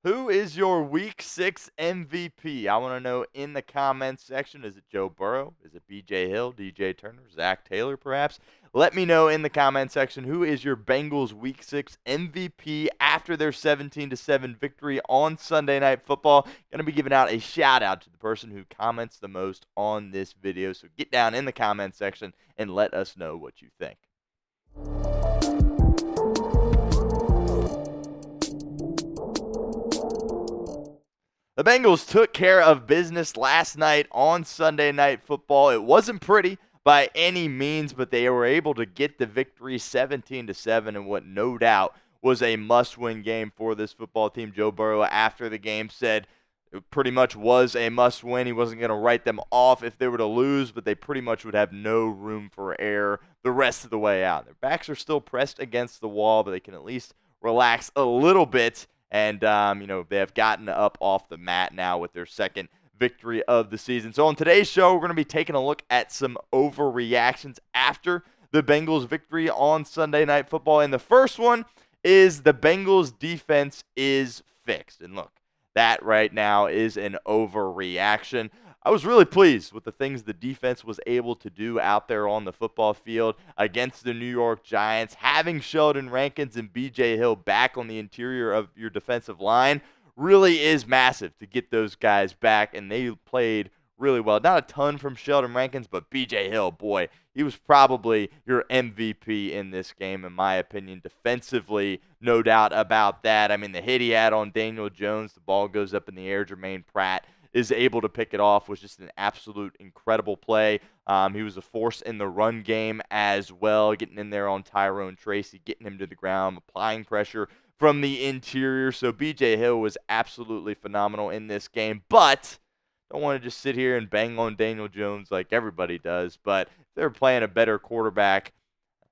Who is your Week 6 MVP? I want to know in the comments section. Is it Joe Burrow? Is it B.J. Hill, D.J. Turner, Zach Taylor, perhaps? Let me know in the comment section who is your Bengals Week 6 MVP after their 17-7 victory on Sunday Night Football. Going to be giving out a shout-out to the person who comments the most on this video. So get down in the comment section and let us know what you think. The Bengals took care of business last night on Sunday Night Football. It wasn't pretty by any means, but they were able to get the victory 17-7 in what no doubt was a must-win game for this football team. Joe Burrow, after the game, said it pretty much was a must-win. He wasn't going to write them off if they were to lose, but they pretty much would have no room for error the rest of the way out. Their backs are still pressed against the wall, but they can at least relax a little bit. And, they have gotten up off the mat now with their second victory of the season. So on today's show, we're going to be taking a look at some overreactions after the Bengals' victory on Sunday Night Football. And the first one is the Bengals' defense is fixed. And look, that right now is an overreaction. I was really pleased with the things the defense was able to do out there on the football field against the New York Giants. Having Sheldon Rankins and B.J. Hill back on the interior of your defensive line really is massive to get those guys back, and they played really well. Not a ton from Sheldon Rankins, but B.J. Hill, boy, he was probably your MVP in this game, in my opinion, defensively, no doubt about that. I mean, the hit he had on Daniel Jones, the ball goes up in the air, Jermaine Pratt is able to pick it off, was just an absolute incredible play. He was a force in the run game as well, getting in there on Tyrone Tracy, getting him to the ground, applying pressure from the interior. So B.J. Hill was absolutely phenomenal in this game, but don't want to just sit here and bang on Daniel Jones like everybody does. But if they were playing a better quarterback,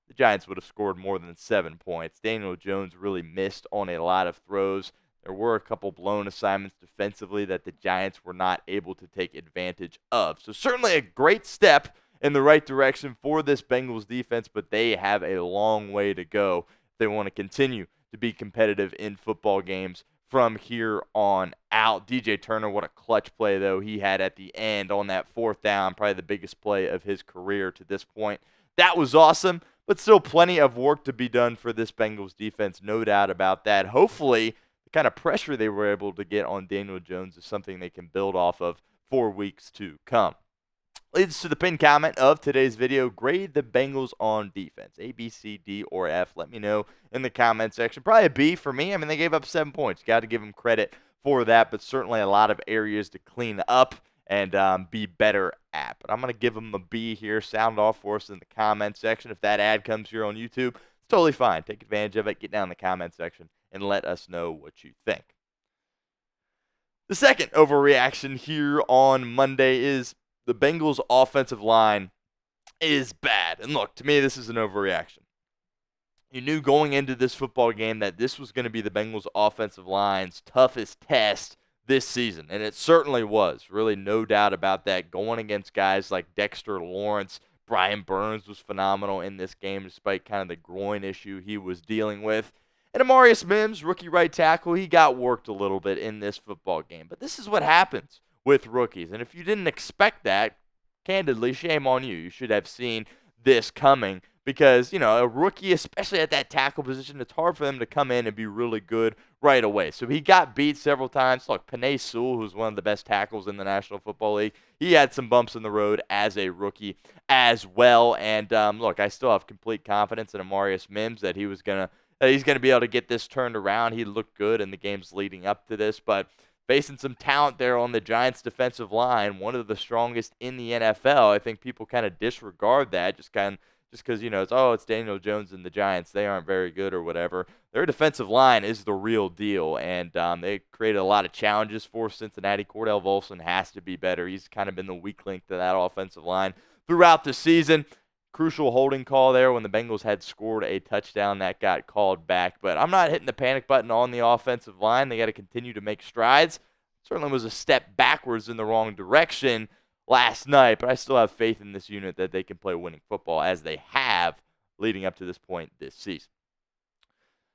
the Giants would have scored more than 7 points. Daniel Jones really missed on a lot of throws. There were a couple blown assignments defensively that the Giants were not able to take advantage of. So certainly a great step in the right direction for this Bengals defense, but they have a long way to go if they want to continue to be competitive in football games from here on out. DJ Turner, what a clutch play, though, he had at the end on that fourth down, probably the biggest play of his career to this point. That was awesome, but still plenty of work to be done for this Bengals defense, no doubt about that. Hopefully, kind of pressure they were able to get on Daniel Jones is something they can build off of for weeks to come. Leads to the pinned comment of today's video. Grade the Bengals on defense. A, B, C, D, or F. Let me know in the comment section. Probably a B for me. I mean, they gave up 7 points. Got to give them credit for that, but certainly a lot of areas to clean up and be better at. But I'm going to give them a B here. Sound off for us in the comment section. If that ad comes here on YouTube, it's totally fine. Take advantage of it. Get down in the comment section and let us know what you think. The second overreaction here on Monday is the Bengals' offensive line is bad. And look, to me, this is an overreaction. You knew going into this football game that this was going to be the Bengals' offensive line's toughest test this season, and it certainly was. Really no doubt about that. Going against guys like Dexter Lawrence, Brian Burns was phenomenal in this game despite kind of the groin issue he was dealing with. And Amarius Mims, rookie right tackle, he got worked a little bit in this football game. But this is what happens with rookies. And if you didn't expect that, candidly, shame on you. You should have seen this coming because, a rookie, especially at that tackle position, it's hard for them to come in and be really good right away. So he got beat several times. Look, Penei Sewell, who's one of the best tackles in the National Football League, he had some bumps in the road as a rookie as well. And, look, I still have complete confidence in Amarius Mims that he's going to be able to get this turned around. He looked good in the games leading up to this, but facing some talent there on the Giants' defensive line, one of the strongest in the NFL. I think people kind of disregard that just because, it's Daniel Jones and the Giants. They aren't very good or whatever. Their defensive line is the real deal, and they created a lot of challenges for Cincinnati. Cordell Volson has to be better. He's kind of been the weak link to that offensive line throughout the season. Crucial holding call there when the Bengals had scored a touchdown that got called back. But I'm not hitting the panic button on the offensive line. They got to continue to make strides. Certainly was a step backwards in the wrong direction last night, but I still have faith in this unit that they can play winning football as they have leading up to this point this season.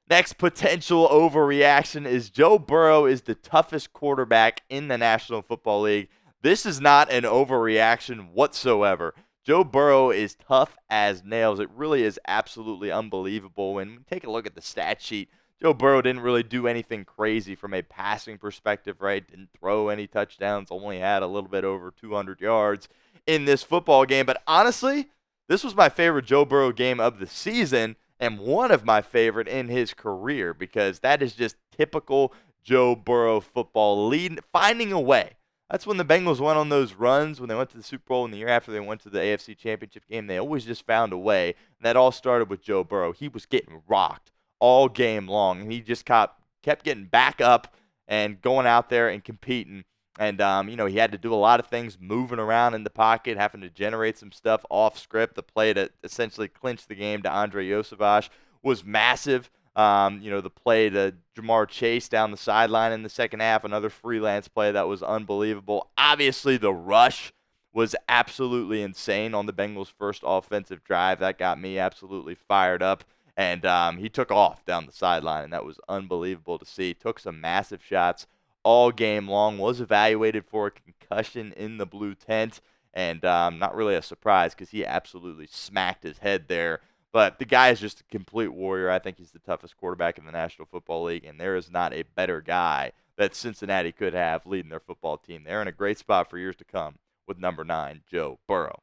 Next potential overreaction is Joe Burrow is the toughest quarterback in the National Football League. This is not an overreaction whatsoever. Joe Burrow is tough as nails. It really is absolutely unbelievable. When we take a look at the stat sheet, Joe Burrow didn't really do anything crazy from a passing perspective, right? Didn't throw any touchdowns, only had a little bit over 200 yards in this football game. But honestly, this was my favorite Joe Burrow game of the season and one of my favorite in his career because that is just typical Joe Burrow football, finding a way. That's when the Bengals went on those runs, when they went to the Super Bowl, and the year after they went to the AFC Championship game. They always just found a way. And that all started with Joe Burrow. He was getting rocked all game long, and he just kept getting back up and going out there and competing. And, he had to do a lot of things, moving around in the pocket, having to generate some stuff off script. The play to essentially clinch the game to Andre Yosevich was massive. The play to Jamar Chase down the sideline in the second half, another freelance play that was unbelievable. Obviously, the rush was absolutely insane on the Bengals' first offensive drive. That got me absolutely fired up. And he took off down the sideline, and that was unbelievable to see. Took some massive shots all game long, was evaluated for a concussion in the blue tent, and not really a surprise because he absolutely smacked his head there. But the guy is just a complete warrior. I think he's the toughest quarterback in the National Football League, and there is not a better guy that Cincinnati could have leading their football team. They're in a great spot for years to come with number 9, Joe Burrow.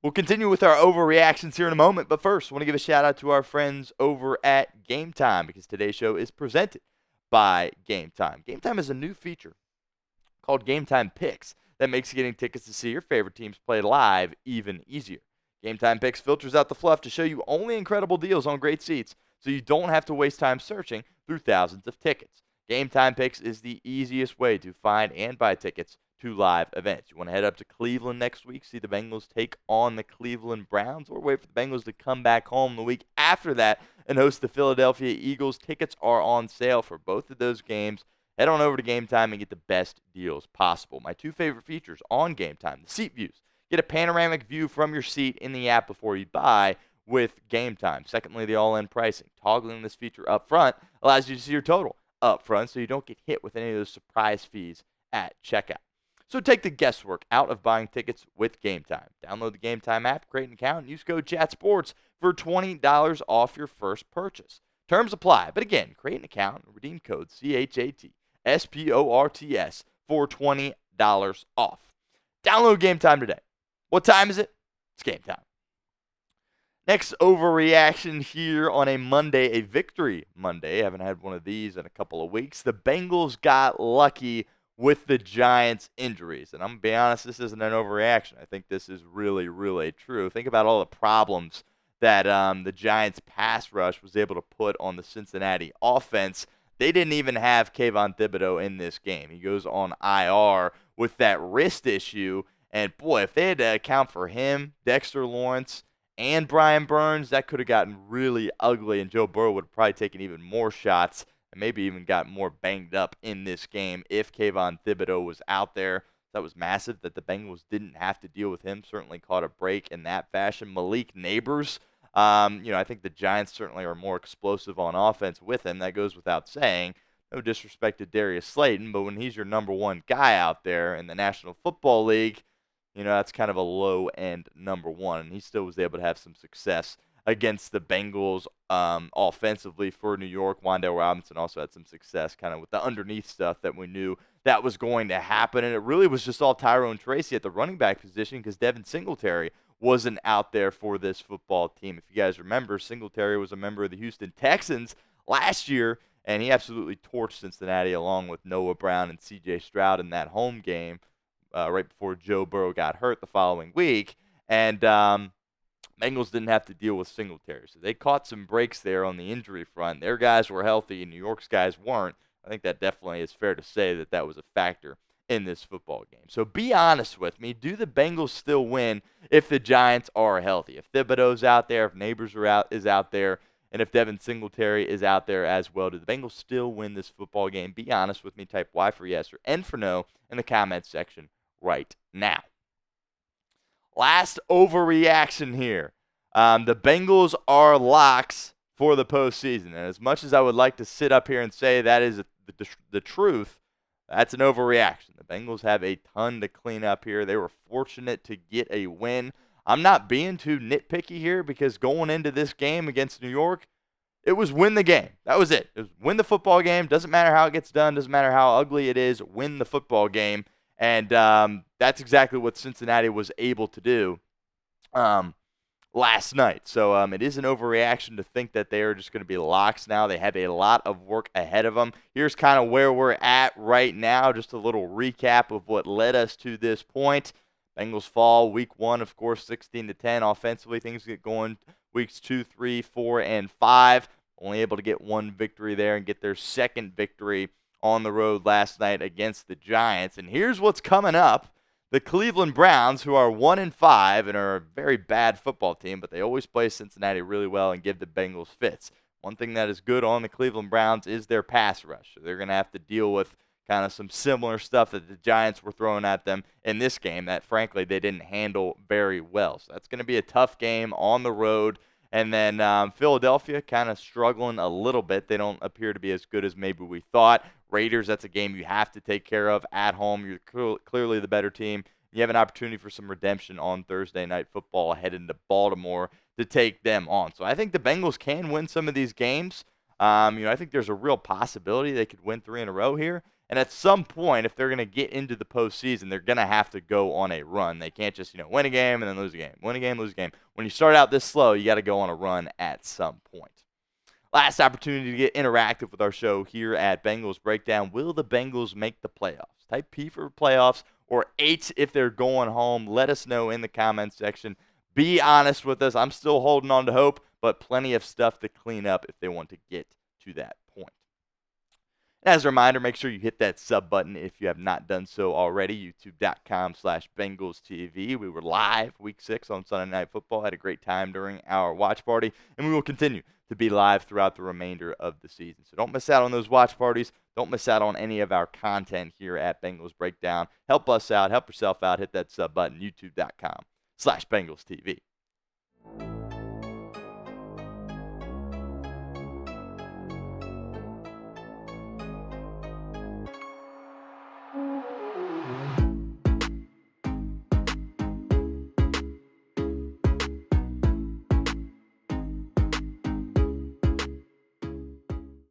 We'll continue with our overreactions here in a moment, but first, I want to give a shout out to our friends over at Game Time because today's show is presented by Game Time. Game Time is a new feature called Game Time Picks that makes getting tickets to see your favorite teams play live even easier. Game Time Picks filters out the fluff to show you only incredible deals on great seats so you don't have to waste time searching through thousands of tickets. Game Time Picks is the easiest way to find and buy tickets to live events. You want to head up to Cleveland next week, see the Bengals take on the Cleveland Browns, or wait for the Bengals to come back home the week after that and host the Philadelphia Eagles. Tickets are on sale for both of those games. Head on over to Game Time and get the best deals possible. My two favorite features on Game Time, the seat views. Get a panoramic view from your seat in the app before you buy with Game Time. Secondly, the all-in pricing. Toggling this feature up front allows you to see your total up front so you don't get hit with any of those surprise fees at checkout. So take the guesswork out of buying tickets with Game Time. Download the Game Time app, create an account, and use code ChatSports for $20 off your first purchase. Terms apply. But again, create an account and redeem code CHATSPORTS for $20 off. Download Game Time today. What time is it? It's Game Time. Next overreaction here on a Monday, a Victory Monday. I haven't had one of these in a couple of weeks. The Bengals got lucky with the Giants' injuries. And I'm going to be honest, this isn't an overreaction. I think this is really, really true. Think about all the problems that the Giants' pass rush was able to put on the Cincinnati offense. They didn't even have Kayvon Thibodeau in this game. He goes on IR with that wrist issue. And, boy, if they had to account for him, Dexter Lawrence, and Brian Burns, that could have gotten really ugly, and Joe Burrow would have probably taken even more shots and maybe even got more banged up in this game if Kayvon Thibodeau was out there. That was massive that the Bengals didn't have to deal with him. Certainly caught a break in that fashion. Malik Neighbors, I think the Giants certainly are more explosive on offense with him. That goes without saying. No disrespect to Darius Slayton, but when he's your number one guy out there in the National Football League, that's kind of a low-end number one. And he still was able to have some success against the Bengals offensively for New York. Wan'Dale Robinson also had some success kind of with the underneath stuff that we knew that was going to happen. And it really was just all Tyrone Tracy at the running back position because Devin Singletary wasn't out there for this football team. If you guys remember, Singletary was a member of the Houston Texans last year, and he absolutely torched Cincinnati along with Noah Brown and C.J. Stroud in that home game right before Joe Burrow got hurt the following week. And Bengals didn't have to deal with Singletary. So they caught some breaks there on the injury front. Their guys were healthy and New York's guys weren't. I think that definitely is fair to say that that was a factor in this football game. So be honest with me. Do the Bengals still win if the Giants are healthy? If Thibodeau's out there, if Neighbors is out there, and if Devin Singletary is out there as well, do the Bengals still win this football game? Be honest with me. Type Y for yes or N for no in the comments section right now. Last overreaction here. The Bengals are locks for the postseason. And as much as I would like to sit up here and say that is the truth, that's an overreaction. The Bengals have a ton to clean up here. They were fortunate to get a win. I'm not being too nitpicky here because going into this game against New York, it was win the game. That was it. It was win the football game. Doesn't matter how it gets done. Doesn't matter how ugly it is. Win the football game. And that's exactly what Cincinnati was able to do last night. So it is an overreaction to think that they are just going to be locks now. They have a lot of work ahead of them. Here's kind of where we're at right now. Just a little recap of what led us to this point. Bengals fall week 1, of course, 16-10. Offensively, things get going weeks 2, 3, 4, and 5. Only able to get one victory there and get their second victory on the road last night against the Giants. And here's what's coming up. The Cleveland Browns, who are 1-5 and are a very bad football team, but they always play Cincinnati really well and give the Bengals fits. One thing that is good on the Cleveland Browns is their pass rush. So they're going to have to deal with kind of some similar stuff that the Giants were throwing at them in this game that, frankly, they didn't handle very well. So that's going to be a tough game on the road. And then Philadelphia kind of struggling a little bit. They don't appear to be as good as maybe we thought. Raiders, that's a game you have to take care of at home. You're clearly the better team. You have an opportunity for some redemption on Thursday Night Football heading to Baltimore to take them on. So I think the Bengals can win some of these games. I think there's a real possibility they could win 3 in a row here. And at some point, if they're going to get into the postseason, they're going to have to go on a run. They can't just, win a game and then lose a game. Win a game, lose a game. When you start out this slow, you got to go on a run at some point. Last opportunity to get interactive with our show here at Bengals Breakdown. Will the Bengals make the playoffs? Type P for playoffs or H if they're going home. Let us know in the comments section. Be honest with us. I'm still holding on to hope, but plenty of stuff to clean up if they want to get to that point. As a reminder, make sure you hit that sub button if you have not done so already. YouTube.com/BengalsTV. We were live week 6 on Sunday Night Football. Had a great time during our watch party, and we will continue to be live throughout the remainder of the season. So don't miss out on those watch parties. Don't miss out on any of our content here at Bengals Breakdown. Help us out. Help yourself out. Hit that sub button. YouTube.com/BengalsTV.